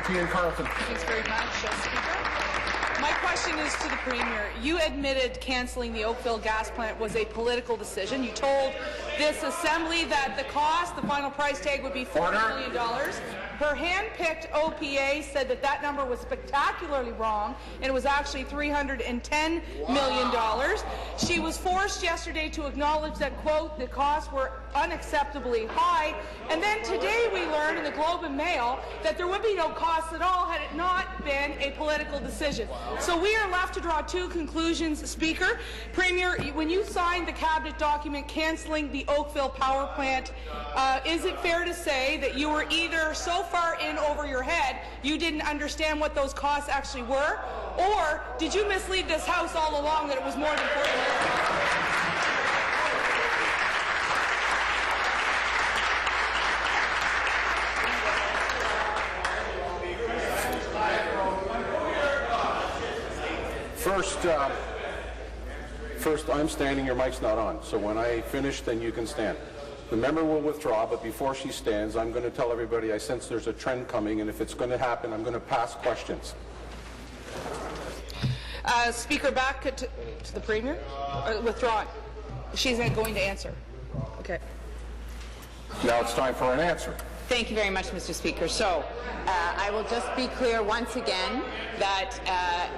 MPP in Carleton. Thanks very much, Speaker. My question is to the Premier. You admitted cancelling the Oakville gas plant was a political decision. You told this Assembly that the cost, the final price tag, would be $40 million. Her hand-picked OPA said that that number was spectacularly wrong, and it was actually $310 million. She was forced yesterday to acknowledge that, quote, the costs were unacceptably high, and then today we learned in the Globe and Mail that there would be no costs at all had it not been a political decision. So we are left to draw two conclusions, Speaker. Premier, when you signed the Cabinet document cancelling the Oakville power plant, is it fair to say that you were either so far in over your head you didn't understand what those costs actually were, or did you mislead this House all along that it was more than $40 million? First, I'm standing, your mic's not on, so when I finish, then you can stand. The member will withdraw, but before she stands, I'm going to tell everybody I sense there's a trend coming, and if it's going to happen, I'm going to pass questions. Speaker, back to the Premier. Withdrawing. She's not going to answer. Okay. Now it's time for an answer. Thank you very much, Mr. Speaker. So, I will just be clear once again that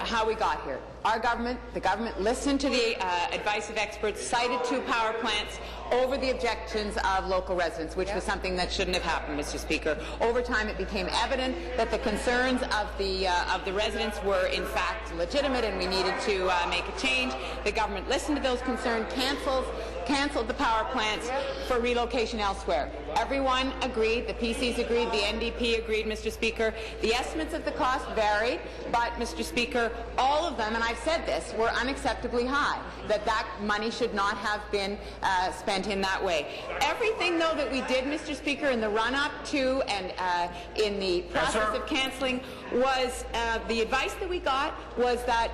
how we got here. Our government, the government, listened to the advice of experts, cited two power plants over the objections of local residents, which was something that shouldn't have happened, Mr. Speaker. Over time, it became evident that the concerns of the residents were in fact legitimate, and we needed to make a change. The government listened to those concerns, cancelled the power plants for relocation elsewhere. Everyone agreed, the PCs agreed, the NDP agreed, Mr. Speaker. The estimates of the cost varied, but, Mr. Speaker, all of them, and I've said this, were unacceptably high, that money should not have been spent in that way. Everything, though, that we did, Mr. Speaker, in the run-up to and in the process of cancelling was the advice that we got was that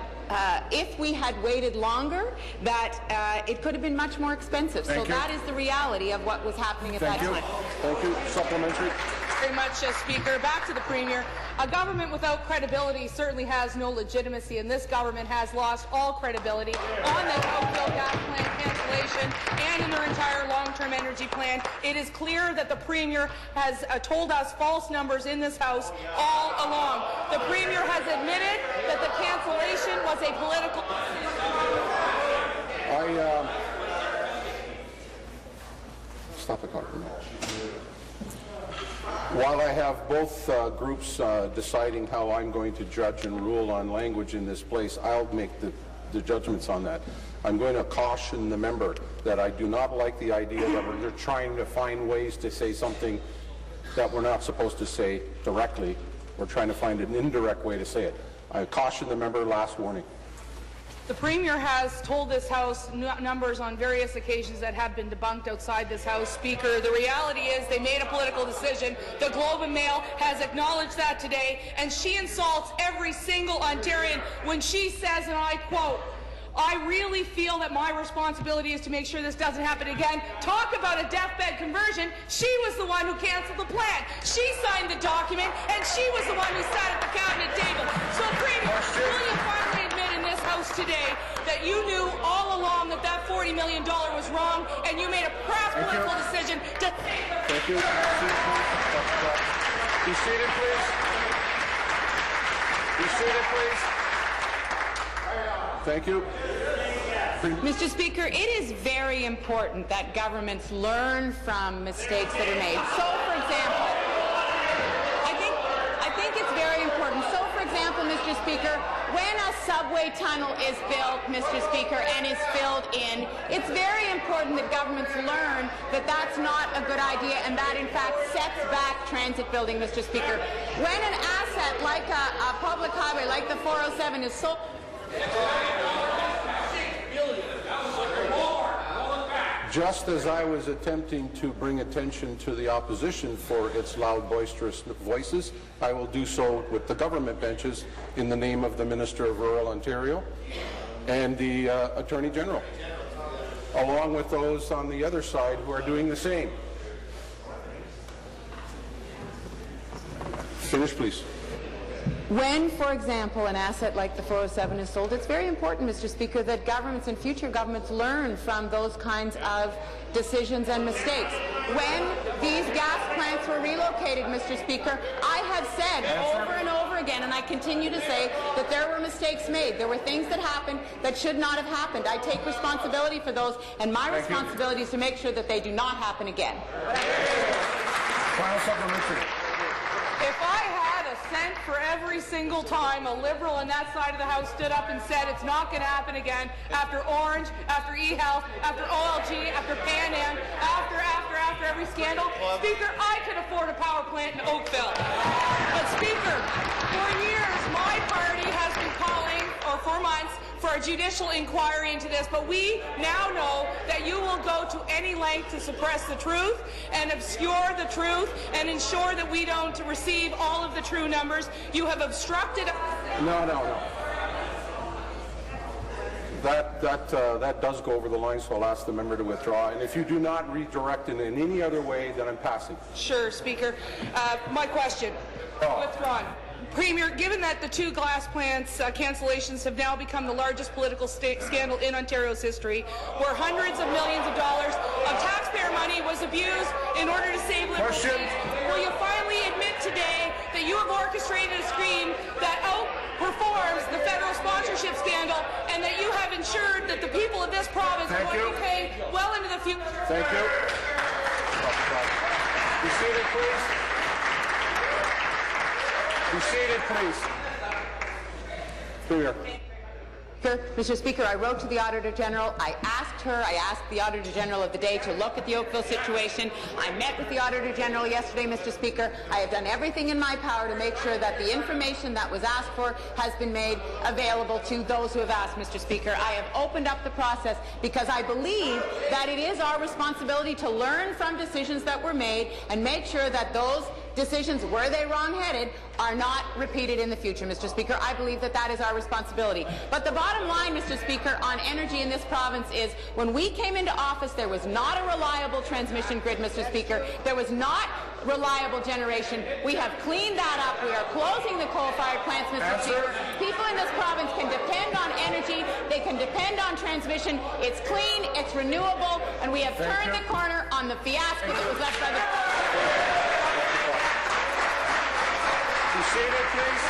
if we had waited longer, that it could have been much more expensive. So that is the reality of what was happening at that time. Thank you. Supplementary. Very much, Speaker. Back to the Premier. A government without credibility certainly has no legitimacy, and this government has lost all credibility on the Oakville gas plant cancellation and in their entire long-term energy plan. It is clear that the Premier has told us false numbers in this House all along. The Premier has admitted that the cancellation was a political Stop the clock. While I have both groups deciding how I'm going to judge and rule on language in this place, I'll make the judgments on that. I'm going to caution the member that I do not like the idea that we're trying to find ways to say something that we're not supposed to say directly. We're trying to find an indirect way to say it. I caution the member, last warning. The Premier has told this House numbers on various occasions that have been debunked outside this House. Speaker, the reality is they made a political decision. The Globe and Mail has acknowledged that today, and she insults every single Ontarian when she says, and I quote, "I really feel that my responsibility is to make sure this doesn't happen again." Talk about a deathbed conversion. She was the one who canceled the plan. She signed the document, and she was the one who sat at the cabinet table. So, Premier, will you finally admit in this House today that you knew all along that that $40 million was wrong, and you made a craft political decision to save the... Thank you. Be seated, please. Be seated, please. Thank you. Mr. Speaker, it is very important that governments learn from mistakes that are made. So, for example, I think it's very important. So, for example, Mr. Speaker, when a subway tunnel is built, Mr. Speaker, and is filled in, it's very important that governments learn that that's not a good idea, and that, in fact, sets back transit building, Mr. Speaker. When an asset like a public highway, like the 407, is so... Just as I was attempting to bring attention to the opposition for its loud, boisterous voices, I will do so with the government benches in the name of the Minister of Rural Ontario and the Attorney General, along with those on the other side who are doing the same. Finish, please. When, for example, an asset like the 407 is sold, it's very important, Mr. Speaker, that governments and future governments learn from those kinds of decisions and mistakes. When these gas plants were relocated, Mr. Speaker, I have said over and over again, and I continue to say, that there were mistakes made. There were things that happened that should not have happened. I take responsibility for those, and my responsibility is to make sure that they do not happen again. Final supplementary. If I had a cent for every single time a Liberal on that side of the House stood up and said it's not going to happen again, after Orange, after eHealth, after OLG, after Pan Am, after every scandal, Speaker, I could afford a power plant in Oakville. But Speaker, for years my party has been calling, or for months, for a judicial inquiry into this, but we now know that you will go to any length to suppress the truth and obscure the truth and ensure that we don't receive all of the true numbers. You have obstructed. No. That does go over the line, so I'll ask the member to withdraw. And if you do not redirect it in any other way, then I'm passing. Sure, Speaker. My question. Withdrawn. Premier, given that the two glass plants cancellations have now become the largest political scandal in Ontario's history, where hundreds of millions of dollars of taxpayer money was abused in order to save Liberal seats, will you finally admit today that you have orchestrated a scheme that outperforms the federal sponsorship scandal and that you have ensured that the people of this province are going to be paid well into the future? Thank you. Be seated, please. Be seated, please. Premier. Mr. Speaker, I wrote to the Auditor General. I asked the Auditor General of the day to look at the Oakville situation. I met with the Auditor General yesterday, Mr. Speaker. I have done everything in my power to make sure that the information that was asked for has been made available to those who have asked, Mr. Speaker. I have opened up the process because I believe that it is our responsibility to learn from decisions that were made and make sure that those decisions, were they wrong-headed, are not repeated in the future, Mr. Speaker. I believe that that is our responsibility. But the bottom line, Mr. Speaker, on energy in this province is when we came into office, there was not a reliable transmission grid, Mr. Speaker. There was not reliable generation. We have cleaned that up. We are closing the coal-fired plants, Mr. Speaker. People in this province can depend on energy. They can depend on transmission. It's clean, it's renewable, and we have turned the corner on the fiasco that was left by the... Be seated, please.